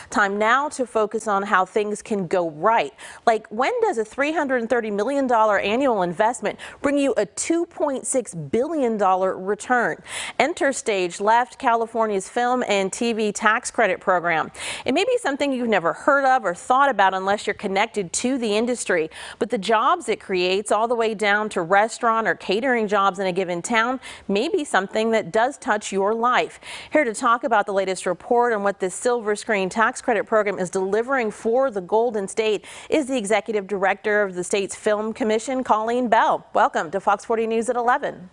Time now to focus on how things can go right. Like, when does a $330 million annual investment bring you a $2.6 billion return? Enter stage left California's film and TV tax credit program. It may be something you've never heard of or thought about unless you're connected to the industry, but the jobs it creates, all the way down to restaurant or catering jobs in a given town, may be something that does touch your life. Here to talk about the latest report on what this silver screen tax credit program is delivering for the Golden State is the executive director of the state's Film Commission, Colleen Bell. Welcome to Fox 40 News at 11.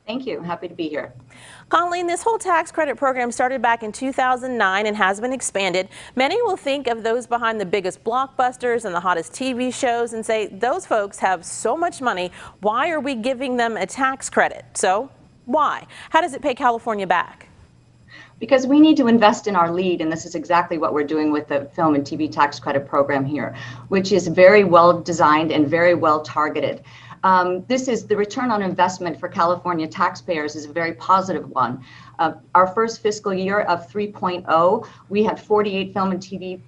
Thank you. Happy to be here. Colleen, this whole tax credit program started back in 2009 and has been expanded. Many will think of those behind the biggest blockbusters and the hottest TV shows and say, those folks have so much money. Why are we giving them a tax credit? So why? How does it pay California back? Because we need to invest in our lead, and this is exactly what we're doing with the film and TV tax credit program here, which is very well designed and very well targeted. This is the return on investment for California taxpayers is a very positive one. Our first fiscal year of 3.0, we had 48 film and TV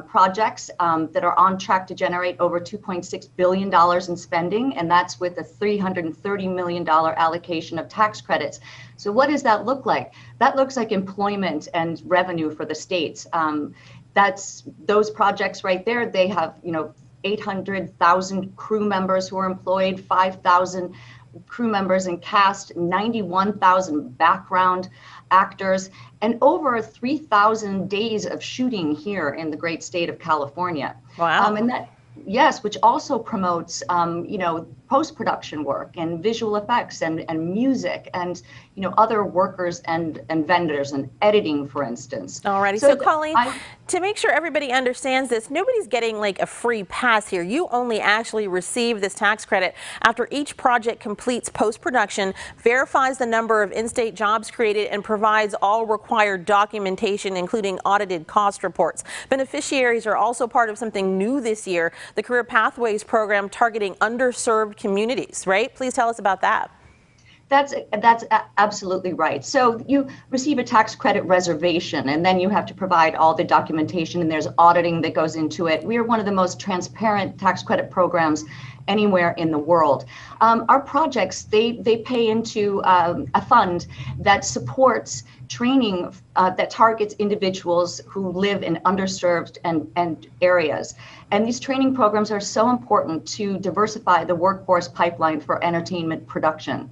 projects that are on track to generate over $2.6 billion in spending, and that's with a $330 million allocation of tax credits. So what does that look like? That looks like employment and revenue for the states. That's those projects right there. They have, 800,000 crew members who are employed, 5,000 crew members and cast, 91,000 background actors, and over 3,000 days of shooting here in the great state of California. Wow. And that, yes, which also promotes, post-production work and visual effects and music and, other workers and vendors and editing, for instance. Alrighty, so Colleen, to make sure everybody understands this, nobody's getting like a free pass here. You only actually receive this tax credit after each project completes post-production, verifies the number of in-state jobs created, and provides all required documentation, including audited cost reports. Beneficiaries are also part of something new this year, the Career Pathways program targeting underserved communities, right? Please tell us about that. That's absolutely right. So you receive a tax credit reservation, and then you have to provide all the documentation, and there's auditing that goes into it. We are one of the most transparent tax credit programs anywhere in the world. Our projects, they pay into a fund that supports training that targets individuals who live in underserved and areas. And these training programs are so important to diversify the workforce pipeline for entertainment production.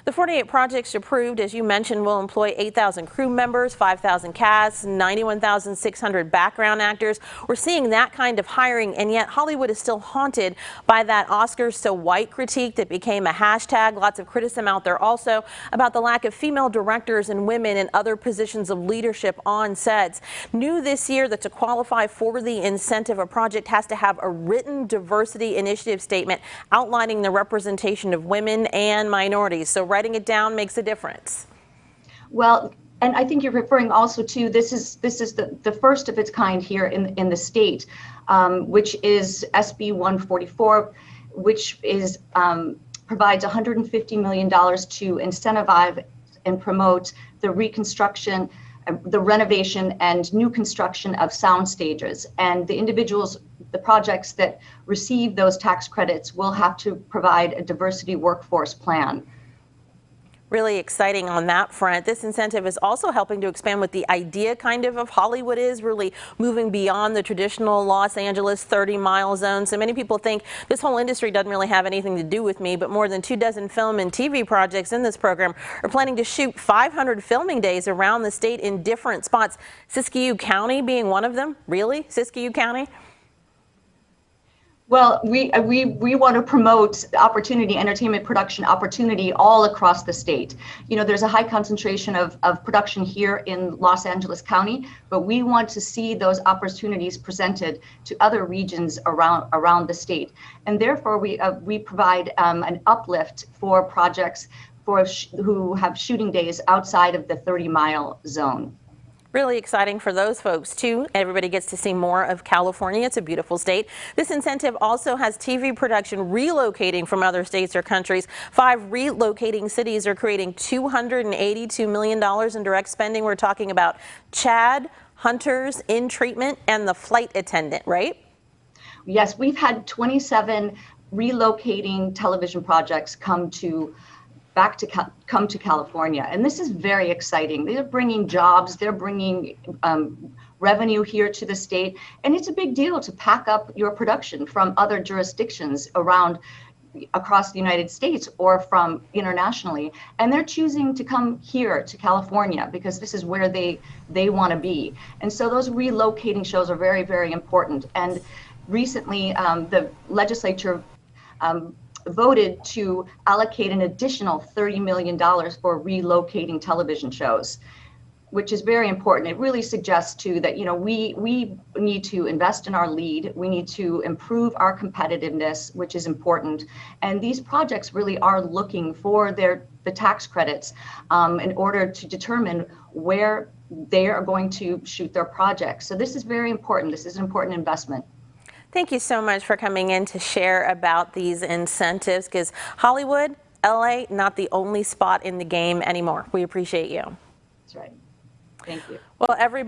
The 48 projects approved, as you mentioned, will employ 8,000 crew members, 5,000 casts, 91,600 background actors. We're seeing that kind of hiring, and yet Hollywood is still haunted by that Oscars so white critique that became a hashtag. Lots of criticism out there also about the lack of female directors and women in other positions of leadership on sets. New this year that to qualify for the incentive, a project has to have a written diversity initiative statement outlining the representation of women and minorities. So writing it down makes a difference. Well, and I think you're referring also to this is the first of its kind here in the state, which is SB 144, which is provides $150 million to incentivize and promote the reconstruction, the renovation and new construction of sound stages. And the individuals, the projects that receive those tax credits will have to provide a diversity workforce plan. Really exciting on that front. This incentive is also helping to expand what the idea kind of Hollywood is, really moving beyond the traditional Los Angeles 30-mile zone. So many people think this whole industry doesn't really have anything to do with me, but more than 24 film and TV projects in this program are planning to shoot 500 filming days around the state in different spots. Siskiyou County being one of them. Really? Siskiyou County? Well, we want to promote opportunity, entertainment production opportunity all across the state. There's a high concentration of production here in Los Angeles County, but we want to see those opportunities presented to other regions around the state. And therefore, we provide an uplift for projects who have shooting days outside of the 30-mile zone. Really exciting for those folks too. Everybody gets to see more of California. It's a beautiful state. This incentive also has TV production relocating from other states or countries. 5 relocating cities are creating $282 million in direct spending. We're talking about Chad, Hunters in Treatment, and The Flight Attendant, right? Yes, we've had 27 relocating television projects come to California, and this is very exciting. They're bringing jobs, they're bringing revenue here to the state, and it's a big deal to pack up your production from other jurisdictions across the United States or from internationally, and they're choosing to come here to California because this is where they want to be. And so those relocating shows are very, very important. And recently, the legislature voted to allocate an additional $30 million for relocating television shows, which is very important. It really suggests too that, you know, we need to invest in our lead. We need to improve our competitiveness, which is important. And these projects really are looking for the tax credits in order to determine where they are going to shoot their projects. So this is very important. This is an important investment. Thank you so much for coming in to share about these incentives, because Hollywood, LA, not the only spot in the game anymore. We appreciate you. That's right. Thank you. Well, everybody.